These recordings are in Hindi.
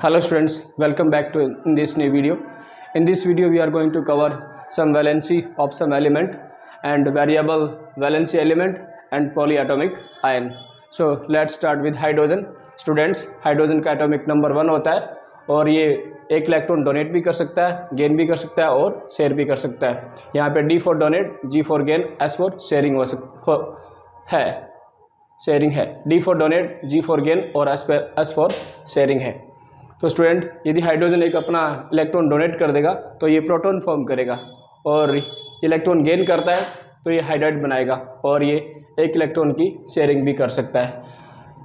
Hello students, welcome back to in this new video. In this video we are going to cover some valency of some element and variable valency element and polyatomic ion. So let's start with hydrogen. Students, hydrogen का atomic number 1 होता है और ये एक इलेक्ट्रॉन डोनेट भी कर सकता है, गेन भी कर सकता है और शेयर भी कर सकता है. यहाँ पे D for donate, G for gain, S for sharing है, शेयरिंग है. D for donate, G for gain और S फॉर शेयरिंग है. तो स्टूडेंट, यदि हाइड्रोजन एक अपना इलेक्ट्रॉन डोनेट कर देगा तो ये प्रोटॉन फॉर्म करेगा और इलेक्ट्रॉन गेन करता है तो ये हाइड्राइड बनाएगा और ये एक इलेक्ट्रॉन की शेयरिंग भी कर सकता है.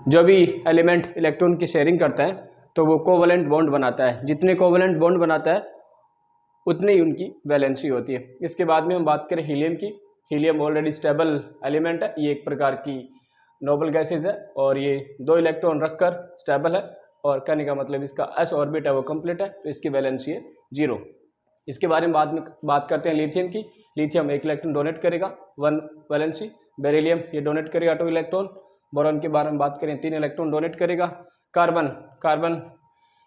जो भी एलिमेंट इलेक्ट्रॉन की शेयरिंग करता है तो वो कोवलेंट बॉन्ड बनाता है. जितने कोवलेंट बॉन्ड बनाता है उतनी ही उनकी वैलेंसी होती है. इसके बाद में हम बात करें हीलियम की. हीलियम ऑलरेडी स्टेबल एलिमेंट है, ये एक प्रकार की नोबल गैसेज है और ये 2 इलेक्ट्रॉन रखकर स्टेबल है और कहने का मतलब इसका s ऑर्बिट है वो कंप्लीट है तो इसकी वैलेंसी है 0. इसके बारे में बाद में बात करते हैं लिथियम की. लिथियम एक इलेक्ट्रॉन डोनेट करेगा 1 वैलेंसी. बेरिलियम ये डोनेट करेगा 2 इलेक्ट्रॉन. बोरॉन के बारे में बात करें 3 इलेक्ट्रॉन डोनेट करेगा. कार्बन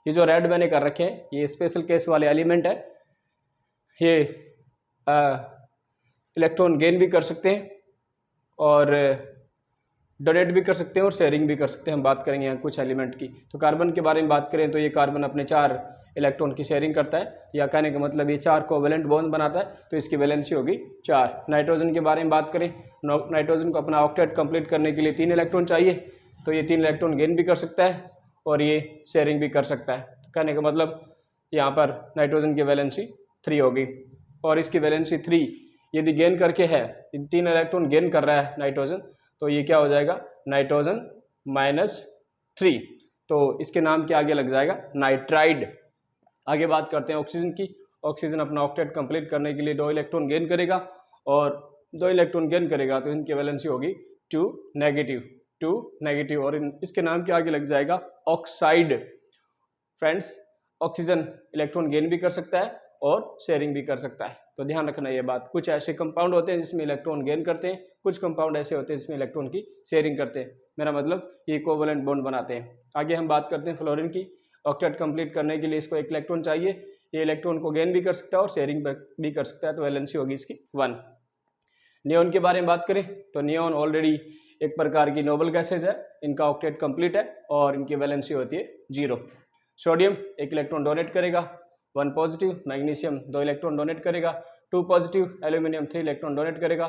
ये जो रेड मैंने कर रखे हैं ये स्पेशल केस वाले एलिमेंट है. ये इलेक्ट्रॉन गेन भी कर सकते हैं और डोनेट भी कर सकते हैं और शेयरिंग भी कर सकते हैं. हम बात करेंगे यहाँ कुछ एलिमेंट की. तो कार्बन के बारे में बात करें तो ये कार्बन अपने 4 इलेक्ट्रॉन की शेयरिंग करता है, या कहने का मतलब ये 4 कोवेलेंट बॉन्ड बनाता है तो इसकी वैलेंसी होगी 4. नाइट्रोजन के बारे में बात करें, नाइट्रोजन को अपना ऑक्टेट कंप्लीट करने के लिए 3 इलेक्ट्रॉन चाहिए तो ये 3 इलेक्ट्रॉन गेन भी कर सकता है और ये शेयरिंग भी कर सकता है. तो कहने का मतलब यहाँ पर नाइट्रोजन की वैलेंसी 3 होगी और इसकी वैलेंसी 3 यदि गेन करके है, 3 इलेक्ट्रॉन गेन कर रहा है नाइट्रोजन तो ये क्या हो जाएगा, नाइट्रोजन -3. तो इसके नाम के आगे लग जाएगा नाइट्राइड. आगे बात करते हैं ऑक्सीजन की. ऑक्सीजन अपना ऑक्टेट कंप्लीट करने के लिए 2 इलेक्ट्रॉन गेन करेगा और 2 इलेक्ट्रॉन गेन करेगा तो इनकी वैलेंसी होगी 2 नेगेटिव और इसके नाम के आगे लग जाएगा oxide. Friends, oxygen electron gain भी कर सकता है और शेयरिंग भी कर सकता है, तो ध्यान रखना ये बात. कुछ ऐसे कंपाउंड होते हैं जिसमें इलेक्ट्रॉन गेन करते हैं, कुछ कंपाउंड ऐसे होते हैं जिसमें इलेक्ट्रॉन की शेयरिंग करते हैं. मेरा मतलब ये कोवलेंट बॉन्ड बनाते हैं. आगे हम बात करते हैं फ्लोरीन की. ऑक्टेट कंप्लीट करने के लिए इसको 1 इलेक्ट्रॉन चाहिए. ये इलेक्ट्रॉन को गेन भी कर सकता है और शेयरिंग भी कर सकता है तो वैलेंसी होगी इसकी 1. नियोन के बारे में बात करें तो नियोन ऑलरेडी एक प्रकार की नोबल गैसेज है, इनका ऑक्टेट कंप्लीट है और इनकी वैलेंसी होती है 0. सोडियम 1 इलेक्ट्रॉन डोनेट करेगा 1 पॉजिटिव. मैग्नीशियम 2 इलेक्ट्रॉन डोनेट करेगा 2 पॉजिटिव. एल्यूमिनियम 3 इलेक्ट्रॉन डोनेट करेगा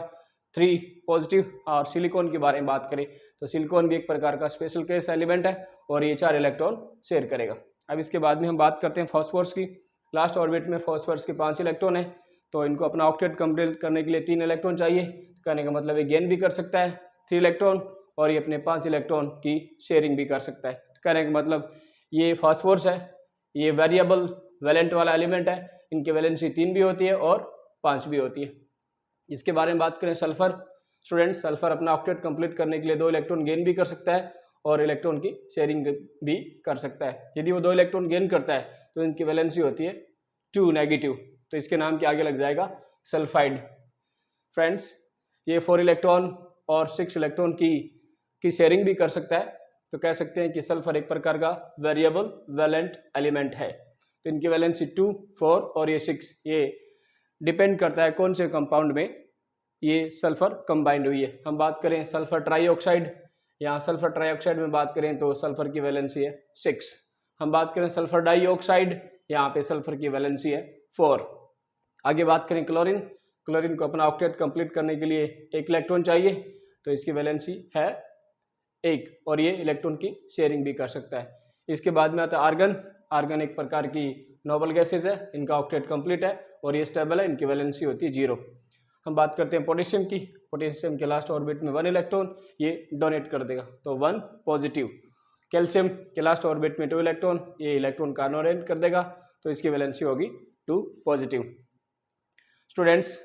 3 पॉजिटिव. और सिलिकॉन के बारे में बात करें तो सिलिकॉन भी एक प्रकार का स्पेशल केस एलिमेंट है और ये 4 इलेक्ट्रॉन शेयर करेगा. अब इसके बाद में हम बात करते हैं फॉस्फोरस की. लास्ट ऑर्बिट में फॉस्फोरस के 5 इलेक्ट्रॉन है तो इनको अपना ऑक्टेट कंप्लीट करने के लिए 3 इलेक्ट्रॉन चाहिए. कहने का मतलब ये गेन भी कर सकता है 3 इलेक्ट्रॉन और ये अपने 5 इलेक्ट्रॉन की शेयरिंग भी कर सकता है. कहने का मतलब ये फॉस्फोरस है, ये वेरिएबल वैलेंट वाला एलिमेंट है. इनकी वैलेंसी 3 भी होती है और 5 भी होती है. इसके बारे में बात करें सल्फर. स्टूडेंट्स, सल्फर अपना ऑक्टेट कंप्लीट करने के लिए 2 इलेक्ट्रॉन गेन भी कर सकता है और इलेक्ट्रॉन की शेयरिंग भी कर सकता है. यदि वो 2 इलेक्ट्रॉन गेन करता है तो इनकी वैलेंसी होती है 2 नेगेटिव, तो इसके नाम के आगे लग जाएगा सल्फाइड. फ्रेंड्स, ये 4 इलेक्ट्रॉन और 6 इलेक्ट्रॉन की शेयरिंग भी कर सकता है. तो कह सकते हैं कि सल्फर एक प्रकार का वेरिएबल वैलेंट एलिमेंट है. तो इनकी वैलेंसी 2, 4 और ये 6, ये डिपेंड करता है कौन से कंपाउंड में ये सल्फर कंबाइंड हुई है. हम बात करें सल्फर ट्राईऑक्साइड. यहाँ सल्फर ट्राईऑक्साइड में बात करें तो सल्फर की वैलेंसी है 6. हम बात करें सल्फर डाइऑक्साइड, यहाँ पे सल्फर की वैलेंसी है 4. आगे बात करें क्लोरीन. क्लोरीन को अपना ऑक्टेट कंप्लीट करने के लिए 1 इलेक्ट्रॉन चाहिए तो इसकी वैलेंसी है 1 और ये इलेक्ट्रॉन की शेयरिंग भी कर सकता है. इसके बाद में आता है आर्गन. आर्गन एक प्रकार की नोबल गैसेज है, इनका ऑक्टेट कंप्लीट है और ये स्टेबल है, इनकी वैलेंसी होती है 0. हम बात करते हैं पोटेशियम की. पोटेशियम के लास्ट ऑर्बिट में 1 इलेक्ट्रॉन ये डोनेट कर देगा तो 1 पॉजिटिव. कैल्शियम के लास्ट ऑर्बिट में 2 इलेक्ट्रॉन, ये इलेक्ट्रॉन का डोनेट कर देगा तो इसकी वैलेंसी होगी 2 पॉजिटिव. स्टूडेंट्स,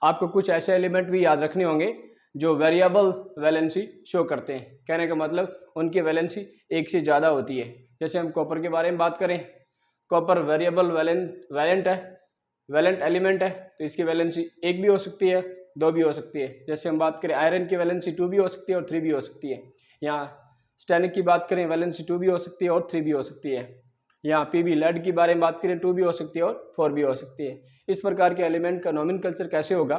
आपको कुछ ऐसे एलिमेंट भी याद रखने होंगे जो वेरिएबल वैलेंसी शो करते हैं. कहने का मतलब उनकी वैलेंसी 1 से ज़्यादा होती है. जैसे हम कॉपर के बारे में बात करें, कॉपर वेरिएबल वैलेंट है, वैलेंट एलिमेंट है तो इसकी वैलेंसी 1 भी हो सकती है, 2 भी हो सकती है. जैसे हम बात करें आयरन की वैलेंसी 2 भी हो सकती है और 3 भी हो सकती है. यहाँ स्टेनिक की बात करें वैलेंसी 2 भी हो सकती है और 3 भी हो सकती है. यहाँ पीबी लेड की बारे में बात करें 2 भी हो सकती है और 4 भी हो सकती है। इस प्रकार के एलिमेंट का नोमेनक्लेचर कैसे होगा,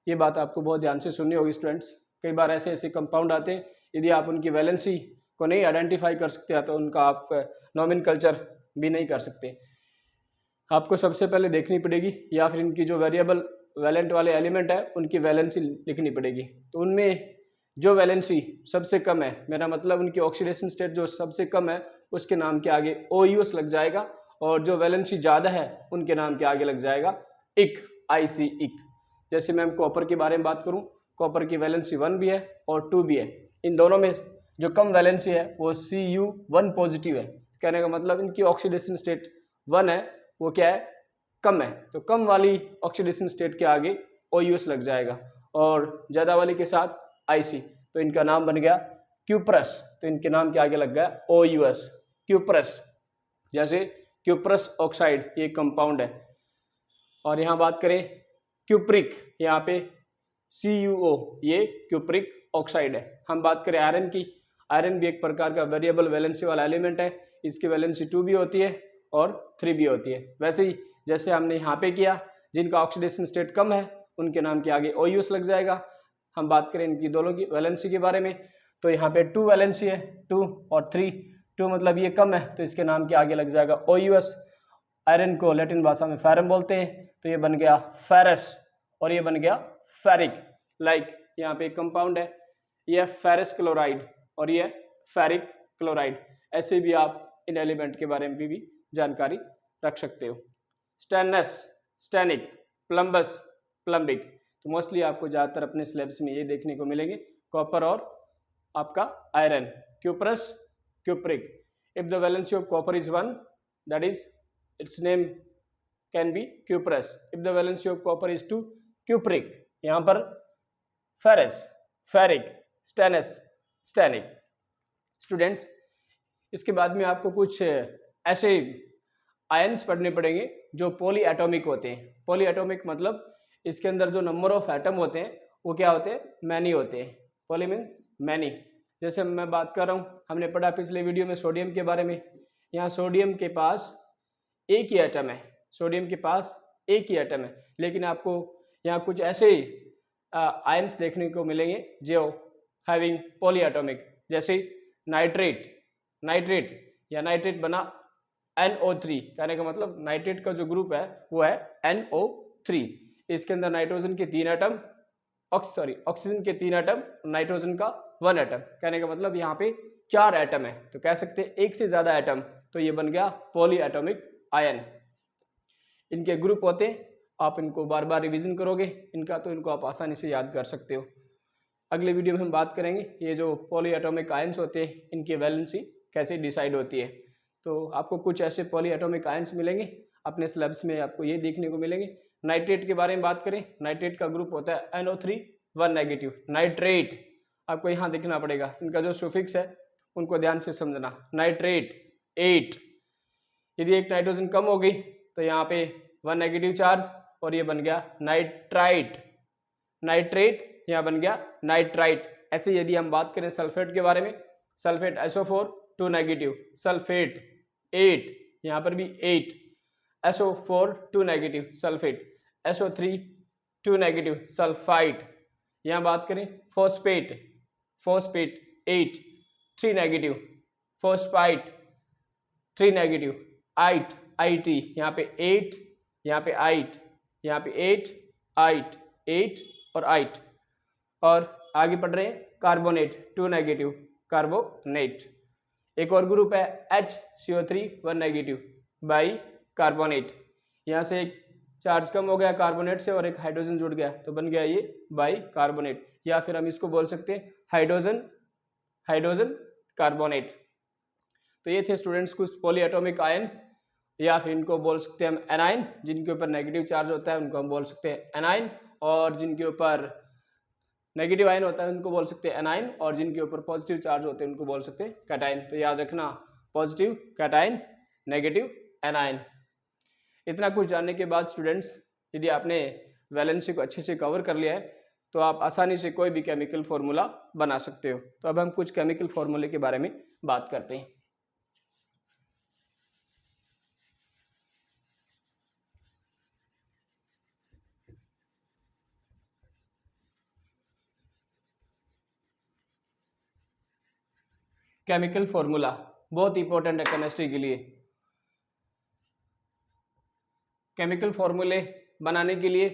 ये बात आपको बहुत ध्यान से सुननी होगी स्टूडेंट्स। कई बार ऐसे ऐसे कंपाउंड आते हैं, यदि आप उनकी वैलेंसी को नहीं आइडेंटिफाई कर सकते तो उनका आप नोमेनक्लेचर भी नहीं कर सकते। आपको सबसे पहले देखनी पड़ेगी या फिर इनकी जो वेरिएबल वैलेंट वाले एलिमेंट है उनकी वैलेंसी लिखनी पड़ेगी। तो उनमें जो वैलेंसी सबसे कम है, मेरा मतलब उनकी ऑक्सीडेशन स्टेट जो सबसे कम है, उसके नाम के आगे OUS लग जाएगा, और जो वैलेंसी ज़्यादा है उनके नाम के आगे लग जाएगा इक, IC इक। जैसे मैं कॉपर के बारे में बात करूं, कॉपर की वैलेंसी 1 भी है और 2 भी है। इन दोनों में जो कम वैलेंसी है वो Cu1 पॉजिटिव है। कहने का मतलब इनकी ऑक्सीडेशन स्टेट 1 है, वो क्या है, कम है। तो कम वाली ऑक्सीडेशन स्टेट के आगे OUS लग जाएगा और ज़्यादा वाली के साथ IC। तो इनका नाम बन गया क्यूप्रस। तो इनके नाम के आगे लग गया OUS, क्यूप्रस। जैसे क्यूप्रस ऑक्साइड ये कंपाउंड है। और यहाँ बात करें क्यूप्रिक, यहाँ पे CuO ये क्यूप्रिक ऑक्साइड है। हम बात करें आयरन की, आयरन भी एक प्रकार का वेरिएबल वैलेंसी वाला एलिमेंट है। इसकी वैलेंसी 2 भी होती है और 3 भी होती है। वैसे ही जैसे हमने यहाँ पे किया, जिनका ऑक्सीडेशन स्टेट कम है उनके नाम के आगे OUS लग जाएगा। हम बात करें इनकी दोनों की वैलेंसी के बारे में, तो यहाँ पे 2 वैलेंसी है, 2 और 3। 2 मतलब ये कम है तो इसके नाम के आगे लग जाएगा OUS। आयरन को लैटिन भाषा में फेरम बोलते हैं, तो ये बन गया फेरस और ये बन गया फेरिक। लाइक यहाँ पे एक कंपाउंड है, ये फेरस क्लोराइड और ये फेरिक क्लोराइड। ऐसे भी आप इन एलिमेंट के बारे में भी जानकारी रख सकते हो। स्टेनस, स्टेनिक, प्लम्बस, प्लम्बिक। तो मोस्टली आपको ज़्यादातर अपने सिलेबस में ये देखने को मिलेंगे, कॉपर और आपका iron, cuprous, cupric. If the valency of copper is 1, that is it's name can be cuprous. If the valency of copper is 2, cupric. यहाँ पर ferrous, ferric, stannous, Stenik. Students, इसके बाद में आपको कुछ ऐसे आयन्स पढ़ने पड़ेंगे जो पॉली एटॉमिक होते हैं। पॉली एटॉमिक मतलब इसके अंदर जो नंबर ऑफ एटम होते हैं वो क्या होते हैं, मैनी होते हैं। Poly mean many. जैसे मैं बात कर रहा हूँ, हमने पढ़ा पिछले वीडियो में सोडियम के बारे में। यहाँ सोडियम के पास एक ही एटम है, सोडियम के पास एक ही एटम है, लेकिन आपको यहाँ कुछ ऐसे आयन्स देखने को मिलेंगे जो हैविंग पॉली एटॉमिक। जैसे नाइट्रेट, नाइट्रेट या नाइट्रेट बना NO3। कहने का मतलब नाइट्रेट का जो ग्रुप है वो है NO3। इसके अंदर नाइट्रोजन के 3 एटम, ऑक्सीजन के 3 एटम, नाइट्रोजन का 1 एटम। कहने का मतलब यहाँ पे 4 एटम है, तो कह सकते हैं एक से ज्यादा एटम, तो ये बन गया पॉली एटॉमिक आयन। इनके ग्रुप होते हैं, आप इनको बार बार रिवीजन करोगे इनका तो इनको आप आसानी से याद कर सकते हो। अगले वीडियो में हम बात करेंगे ये जो पॉली एटॉमिक आयन्स होते हैं इनकी वैलेंसी कैसे डिसाइड होती है। तो आपको कुछ ऐसे पॉली एटॉमिक आयन्स मिलेंगे अपने सिलेबस में, आपको ये देखने को मिलेंगे। नाइट्रेट के बारे में बात करें, नाइट्रेट का ग्रुप होता है NO3 1 नेगेटिव। नाइट्रेट आपको यहाँ देखना पड़ेगा, इनका जो सुफिक्स है उनको ध्यान से समझना। नाइट्रेट 8, यदि एक नाइट्रोजन कम हो गई तो यहाँ पे 1 नेगेटिव चार्ज और ये बन गया नाइट्राइट। नाइट्रेट यहाँ बन गया नाइट्राइट। ऐसे यदि हम बात करें सल्फेट के बारे में, सल्फेट SO4 2 नेगेटिव, सल्फेट 8, यहाँ पर भी 8, SO4 2 negative, sulphate SO3 2 negative, sulphite. यहाँ बात करें phosphate, phosphate 8 3 negative, phosphite 3 negative, आइट IT यहाँ पे 8, यहाँ पे 8, यहाँ पे 8 आइट 8 और आइट। और आगे पढ़ रहे हैं कार्बोनेट 2 नेगेटिव, कार्बोनेट। एक और ग्रुप है HCO3 1 नेगेटिव, बाई कार्बोनेट। यहाँ से एक चार्ज कम हो गया कार्बोनेट से और एक हाइड्रोजन जुड़ गया तो बन गया ये बाई कार्बोनेट, या फिर हम इसको बोल सकते हैं हाइड्रोजन, हाइड्रोजन कार्बोनेट। तो ये थे स्टूडेंट्स कुछ पॉली एटॉमिक आयन, या फिर इनको बोल सकते हैं हम एनाइन। जिनके ऊपर नेगेटिव चार्ज होता है उनको हम बोल सकते हैं एनाइन, और जिनके ऊपर नेगेटिव आयन होता है उनको बोल सकते हैं एनाइन, और जिनके ऊपर पॉजिटिव चार्ज होते हैं उनको बोल सकते हैं कैटाइन। तो याद रखना, पॉजिटिव कैटाइन, नेगेटिव एनाइन। इतना कुछ जानने के बाद स्टूडेंट्स, यदि आपने वैलेंसी को अच्छे से कवर कर लिया है तो आप आसानी से कोई भी केमिकल फॉर्मूला बना सकते हो। तो अब हम कुछ केमिकल फॉर्मूले के बारे में बात करते हैं। केमिकल फॉर्मूला बहुत इंपॉर्टेंट है केमिस्ट्री के लिए। केमिकल फॉर्मूले बनाने के लिए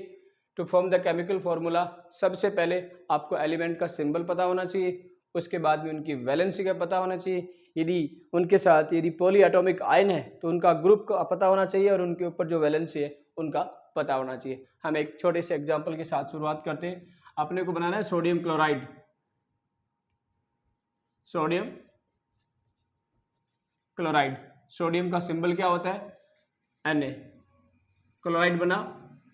to form the chemical formula सबसे पहले आपको एलिमेंट का सिंबल पता होना चाहिए, उसके बाद में उनकी वैलेंसी का पता होना चाहिए। यदि उनके साथ यदि पॉली एटॉमिक आयन है तो उनका ग्रुप का पता होना चाहिए और उनके ऊपर जो वैलेंसी है उनका पता होना चाहिए। हम एक छोटे से एग्जांपल के साथ शुरुआत करते हैं। अपने को बनाना है sodium chloride. Sodium chloride, sodium का सिंबल क्या होता है Na। क्लोराइड बना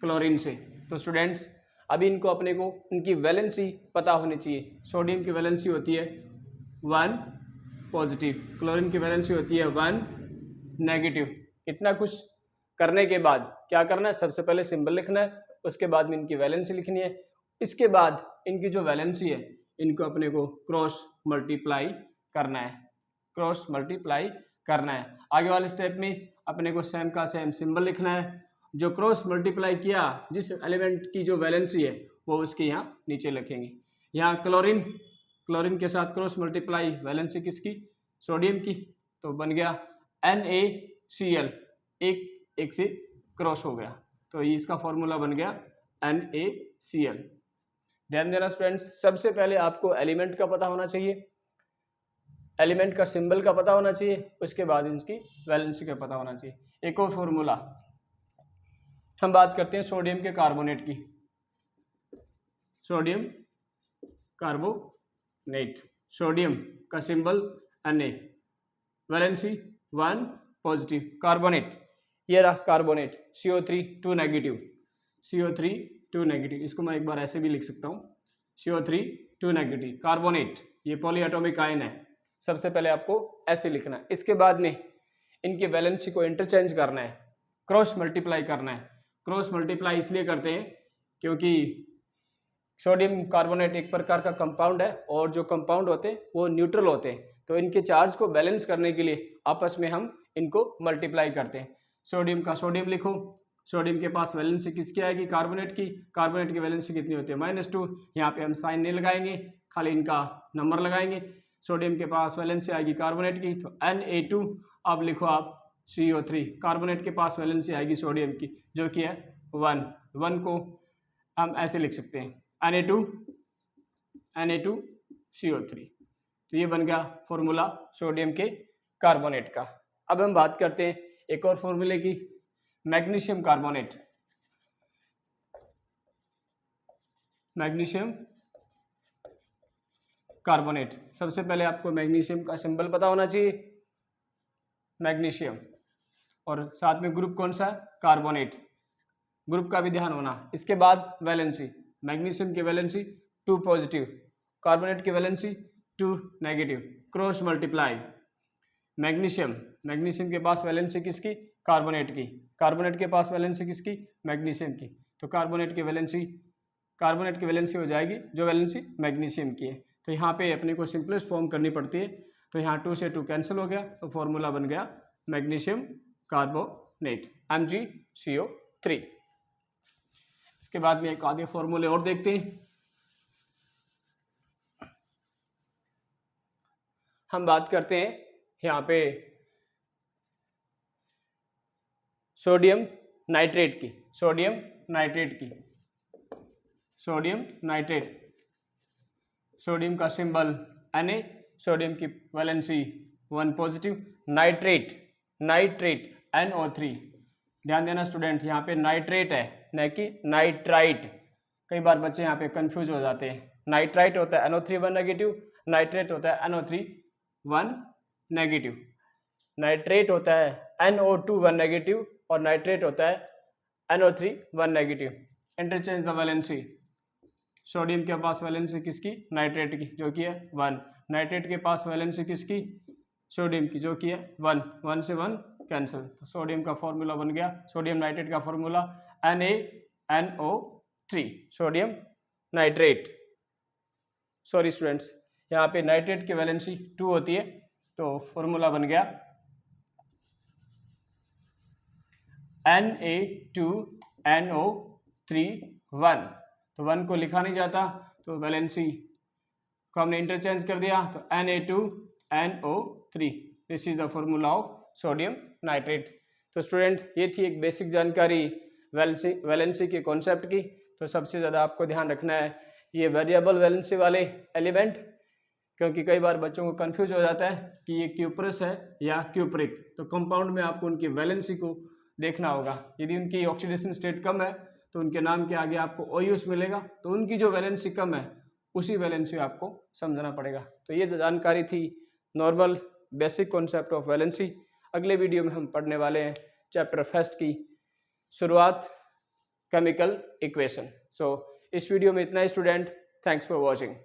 क्लोरीन से। तो स्टूडेंट्स अभी इनको अपने को उनकी वैलेंसी पता होनी चाहिए। सोडियम की वैलेंसी होती है 1 पॉजिटिव, क्लोरीन की वैलेंसी होती है 1 नेगेटिव। इतना कुछ करने के बाद क्या करना है, सबसे पहले सिंबल लिखना है, उसके बाद में इनकी वैलेंसी लिखनी है। इसके बाद इनकी जो वैलेंसी है इनको अपने को क्रॉस मल्टीप्लाई करना है, क्रॉस मल्टीप्लाई करना है। आगे वाले स्टेप में अपने को सेम का सेम सिंबल लिखना है। जो क्रॉस मल्टीप्लाई किया जिस एलिमेंट की जो वैलेंसी है वो उसके यहाँ नीचे लिखेंगे। यहाँ क्लोरीन, क्लोरीन के साथ क्रॉस मल्टीप्लाई वैलेंसी किसकी, सोडियम की, तो बन गया NaCl, एक से क्रॉस हो गया, तो इसका फॉर्मूला बन गया NaCl। ध्यान देना स्टूडेंट्स, सबसे पहले आपको एलिमेंट का पता होना चाहिए, एलिमेंट का सिंबल का पता होना चाहिए, उसके बाद इसकी वैलेंसी का पता होना चाहिए। एक और फॉर्मूला हम बात करते हैं सोडियम के कार्बोनेट की। सोडियम कार्बोनेट, सोडियम का symbol Na, valency 1 positive, carbonate ये रहा carbonate, CO3 2 negative, CO3 2 negative, इसको मैं एक बार ऐसे भी लिख सकता हूँ, CO3 2 नेगेटिव कार्बोनेट, ये पॉली एटॉमिक आयन है। सबसे पहले आपको ऐसे लिखना है, इसके बाद में इनकी वैलेंसी को इंटरचेंज करना है, क्रॉस मल्टीप्लाई करना है। क्रॉस मल्टीप्लाई इसलिए करते हैं क्योंकि सोडियम कार्बोनेट एक प्रकार का कंपाउंड है और जो कंपाउंड होते हैं वो न्यूट्रल होते हैं, तो इनके चार्ज को बैलेंस करने के लिए आपस में हम इनको मल्टीप्लाई करते हैं। सोडियम का सोडियम लिखो, सोडियम के पास वैलेंसी किसकी आएगी, कार्बोनेट की, कार्बोनेट की वैलेंसी कितनी होती है -2, यहाँ पे हम साइन नहीं लगाएंगे, खाली इनका नंबर लगाएंगे। सोडियम के पास वैलेंसी आएगी कार्बोनेट की तो Na2, अब लिखो आप CO3, कार्बोनेट के पास वैलेंसी आएगी सोडियम की जो कि है 1 को हम ऐसे लिख सकते हैं Na2 CO3। तो ये बन गया फॉर्मूला सोडियम के कार्बोनेट का। अब हम बात करते हैं एक और फॉर्मूले की, मैग्नीशियम कार्बोनेट। मैग्नीशियम कार्बोनेट, सबसे पहले आपको मैग्नीशियम का सिंबल पता होना चाहिए, मैग्नीशियम, और साथ में ग्रुप कौन सा है, कार्बोनेट, ग्रुप का भी ध्यान होना। इसके बाद वैलेंसी, मैग्नीशियम की वैलेंसी 2 पॉजिटिव, कार्बोनेट की valency 2 negative, cross multiply. Magnesium, magnesium के पास वैलेंसी किसकी, कार्बोनेट की, कार्बोनेट के पास वैलेंसी किसकी, मैग्नीशियम की, तो कार्बोनेट की वैलेंसी हो जाएगी जो वैलेंसी मैग्नीशियम की है। तो यहाँ पे अपने को सिंपलेस्ट फॉर्म करनी पड़ती है, तो यहाँ 2 से 2 कैंसिल हो गया, तो फॉर्मूला बन गया मैग्नीशियम कार्बोनेट MgCO3। इसके बाद में एक आगे फॉर्मूले और देखते हैं। हम बात करते हैं यहाँ पे सोडियम नाइट्रेट की, सोडियम नाइट्रेट की, सोडियम नाइट्रेट, सोडियम का सिंबल Na, सोडियम की valency 1 positive, nitrate, nitrate NO3। ध्यान देना स्टूडेंट, यहाँ पे नाइट्रेट है न कि नाइट्राइट, कई बार बच्चे यहाँ पे कंफ्यूज हो जाते हैं। नाइट्राइट होता है NO3 1 नेगेटिव, नाइट्रेट होता है NO3 1 नेगेटिव, नाइट्रेट होता है NO2 1 नेगेटिव और नाइट्रेट होता है NO3 1 negative. Interchange the valency, sodium के पास वैलेंसी किसकी, नाइट्रेट की जो कि है 1, नाइट्रेट के पास वैलेंसी किसकी, सोडियम की जो कि है 1 से 1 कैंसिल, तो सोडियम का फॉर्मूला बन गया, सोडियम नाइट्रेट का formula NaNO3, sodium nitrate. Sorry students, यहाँ पे नाइट्रेट की वैलेंसी 2 होती है, तो फॉर्मूला बन गया Na2NO3 1, तो 1 को लिखा नहीं जाता, तो वैलेंसी को हमने इंटरचेंज कर दिया, तो Na2 NO3। This is the formula of sodium nitrate. तो स्टूडेंट ये थी एक बेसिक जानकारी वैलेंसी के कॉन्सेप्ट की। तो सबसे ज़्यादा आपको ध्यान रखना है ये वेरिएबल वैलेंसी वाले एलिमेंट, क्योंकि कई बार बच्चों को कंफ्यूज हो जाता है कि ये क्यूप्रस है या क्यूप्रिक। तो कंपाउंड में आपको उनकी वैलेंसी को देखना होगा। यदि उनकी ऑक्सीडेशन स्टेट कम है तो उनके नाम के आगे आपको OUS मिलेगा, तो उनकी जो वैलेंसी कम है उसी वैलेंसी आपको समझना पड़ेगा। तो ये जानकारी थी normal basic concept of valency. अगले वीडियो में हम पढ़ने वाले हैं चैप्टर फर्स्ट की शुरुआत, केमिकल इक्वेशन। सो इस वीडियो में इतना ही स्टूडेंट। Thanks for watching.